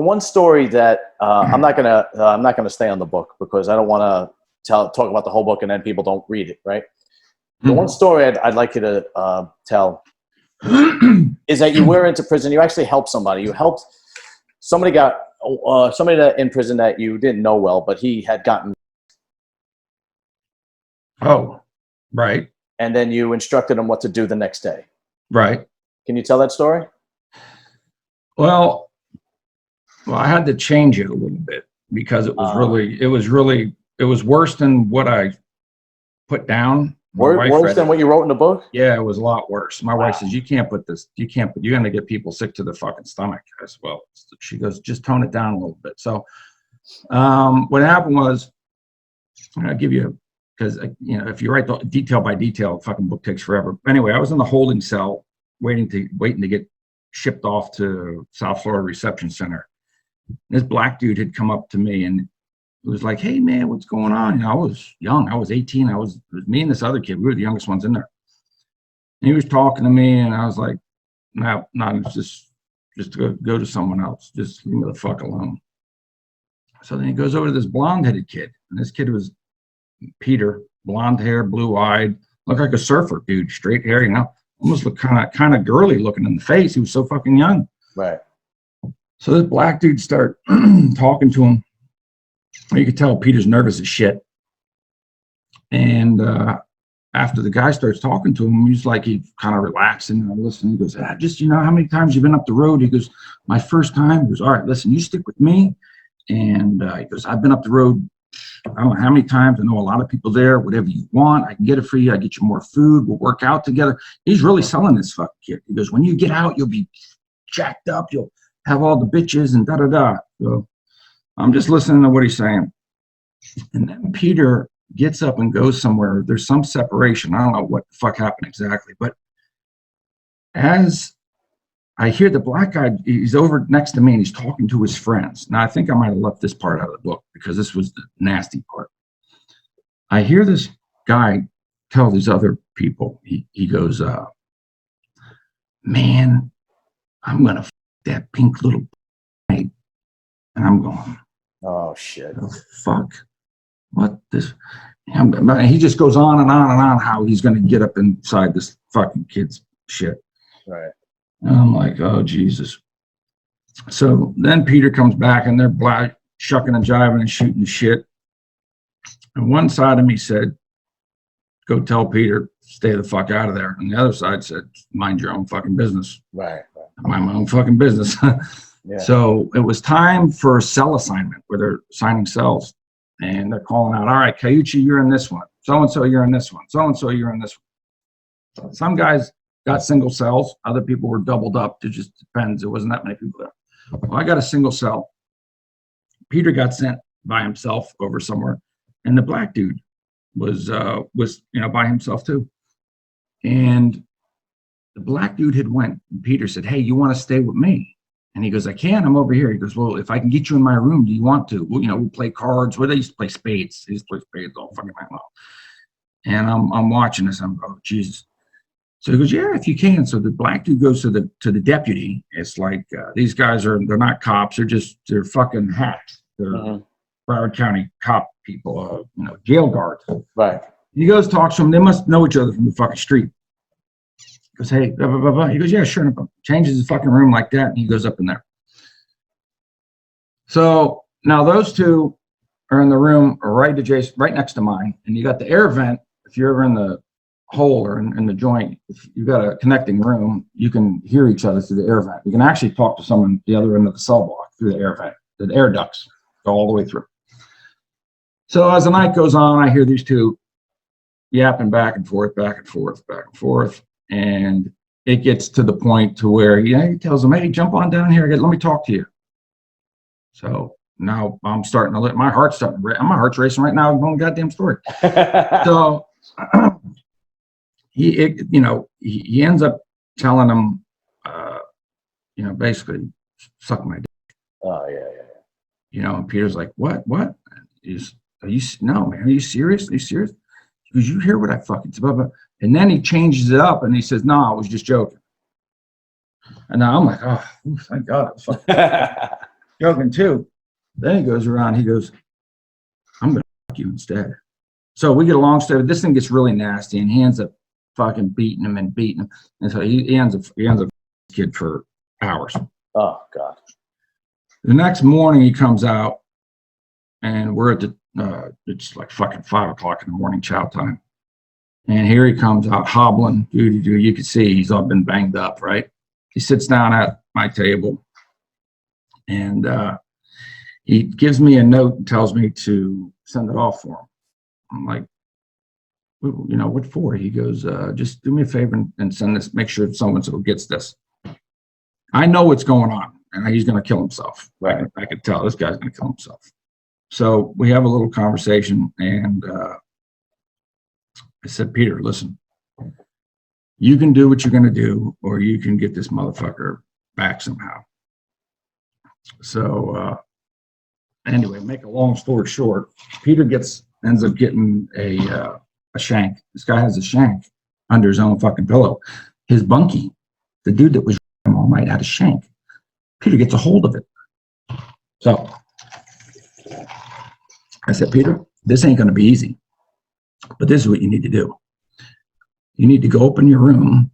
one story that I'm not gonna stay on the book because I don't want to talk about the whole book and then people don't read it, right? The one story I'd like you to tell is that you were into prison. You actually helped somebody. You helped somebody that in prison that you didn't know well, but he had gotten. Oh, right. And then you instructed him what to do the next day. Right. Can you tell that story? Well, I had to change it a little bit because it was worse than what I put down. Worse than what you wrote in the book? Yeah, it was a lot worse. My wife says, you're going to get people sick to their fucking stomach as well. She goes, just tone it down a little bit. So what happened was, I'll give you, because, if you write the detail by detail, the fucking book takes forever. Anyway, I was in the holding cell waiting to get shipped off to South Florida Reception Center. This black dude had come up to me and it was like, hey man, what's going on? I was young. I was 18. It was me and this other kid. We were the youngest ones in there. And he was talking to me and I was like, no, just go to someone else. Just leave me the fuck alone. So then he goes over to this blonde-headed kid. And this kid was Peter, blonde hair, blue-eyed, looked like a surfer dude, straight hair, almost looked kind of girly looking in the face. He was so fucking young. Right. So this black dude started talking to him. You could tell Peter's nervous as shit. And after the guy starts talking to him, he's like, he kind of relaxing and listening. He goes, just, how many times you've been up the road? He goes, my first time. He goes, all right, listen, you stick with me. And he goes, I've been up the road, I don't know how many times. I know a lot of people there. Whatever you want, I can get it for you. I get you more food. We'll work out together. He's really selling this fucking kid. He goes, when you get out, you'll be jacked up. You'll have all the bitches and da-da-da. So I'm just listening to what he's saying. And then Peter gets up and goes somewhere. There's some separation. I don't know what the fuck happened exactly. But as I hear the black guy, he's over next to me and he's talking to his friends. Now, I think I might have left this part out of the book because this was the nasty part. I hear this guy tell these other people, he goes, man, I'm going to f that pink little and I'm going, oh, shit. Oh, fuck. What this? He just goes on and on and on how he's going to get up inside this fucking kid's shit. Right. And I'm like, oh, Jesus. So then Peter comes back and they're black, shucking and jiving and shooting shit. And one side of me said, go tell Peter, stay the fuck out of there. And the other side said, mind your own fucking business. Right. Mind my own fucking business. Yeah. So it was time for a cell assignment where they're signing cells. And they're calling out, all right, Caucci, you're in this one. So-and-so, you're in this one. So-and-so, you're in this one. Some guys got single cells. Other people were doubled up. It just depends. There wasn't that many people there. Well, I got a single cell. Peter got sent by himself over somewhere. And the black dude was by himself too. And the black dude had went. And Peter said, hey, you want to stay with me? And he goes, I can. I'm over here. He goes, well, if I can get you in my room, do you want to? Well, we play cards. They used to play spades. They used to play spades all fucking night long. And I'm watching this. I'm, oh, Jesus. So he goes, yeah, if you can. So the black dude goes to the deputy. It's like these guys they're not cops. They're fucking hacks. They're Broward County cop people, jail guards. Right. He goes, talks to them. They must know each other from the fucking street. Goes, hey, blah, blah, blah, blah. He goes, yeah, sure. Changes his fucking room like that, and he goes up in there. So now those two are in the room right next to mine, and you got the air vent. If you're ever in the hole or in the joint, if you've got a connecting room, you can hear each other through the air vent. You can actually talk to someone the other end of the cell block through the air vent. The air ducts go all the way through. So as the night goes on, I hear these two yapping back and forth, back and forth, back and forth. And it gets to the point to where he tells them, hey, jump on down here. Let me talk to you. So now I'm starting to my heart's racing right now. I'm going goddamn story. So he ends up telling them, basically suck my dick. Oh yeah. And Peter's like, what? No, man, are you serious? Are you serious? Because you hear what I fucking blah, blah. And then he changes it up and he says, no, I was just joking. And now I'm like, oh, thank God. joking too. Then he goes around, he goes, I'm going to fuck you instead. So we get a long story. This thing gets really nasty, and he ends up fucking beating him. And so he ends up kid for hours. Oh, God. The next morning he comes out, and we're at the, it's like fucking 5 o'clock in the morning, chow time. And here he comes out hobbling. You can see he's all been banged up, right? He sits down at my table, and he gives me a note and tells me to send it off for him. I'm like, you know, what for? He goes, just do me a favor and send this, make sure so-and-so gets this. I know what's going on, and he's going to kill himself. Right. I could tell this guy's going to kill himself. So we have a little conversation, and I said, Peter, listen, you can do what you're going to do, or you can get this motherfucker back somehow. So anyway, make a long story short, Peter ends up getting a shank. This guy has a shank under his own fucking pillow. His bunkie, the dude that was him all night, had a shank. Peter gets a hold of it. So I said, Peter, this ain't going to be easy, but this is what you need to do. You need to go open your room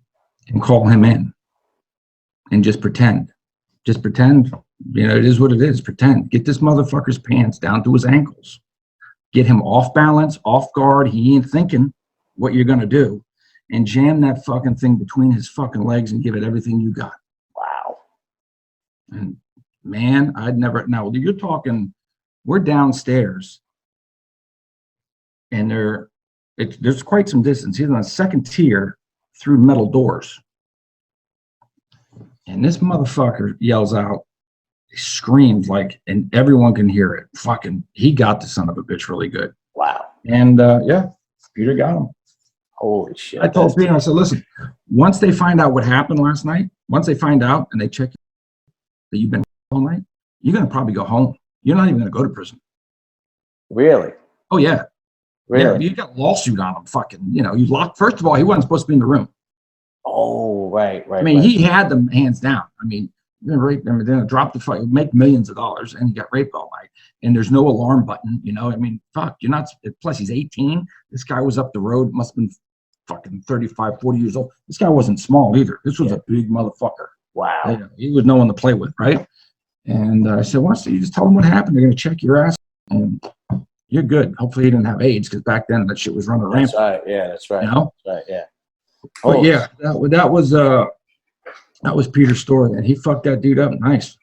and call him in and just pretend. Just pretend, you know, it is what it is. Pretend. Get this motherfucker's pants down to his ankles. Get him off balance, off guard. He ain't thinking what you're going to do. And jam that fucking thing between his fucking legs and give it everything you got. Wow. And man, now you're talking, we're downstairs. And there's quite some distance. He's on the second tier through metal doors. And this motherfucker yells out, he screams like, and everyone can hear it. Fucking, he got the son of a bitch really good. Wow. And yeah, Peter got him. Holy shit. I told Peter, I said, listen, once they find out what happened last night, once they find out and they check that you've been all night, you're going to probably go home. You're not even going to go to prison. Really? Oh, yeah. Really? Yeah, you got a lawsuit on him. Fucking, you know, you locked. First of all, he wasn't supposed to be in the room. Oh, right. I mean, he had them hands down. I mean, you're gonna rape them, they're gonna drop the fight, make millions of dollars, and he got raped all night. And there's no alarm button, you know. I mean, fuck, you're not. Plus, he's 18. This guy was up the road, must have been fucking 35, 40 years old. This guy wasn't small either. This was a big motherfucker. Wow. You know, he was no one to play with, right? And I said, once you just tell them what happened, they're gonna check your ass, and you're good. Hopefully, he didn't have AIDS, because back then that shit was running rampant. That's right. Yeah, that's right. You know? That's right. Yeah. But yeah, that was Peter's story, and he fucked that dude up nice.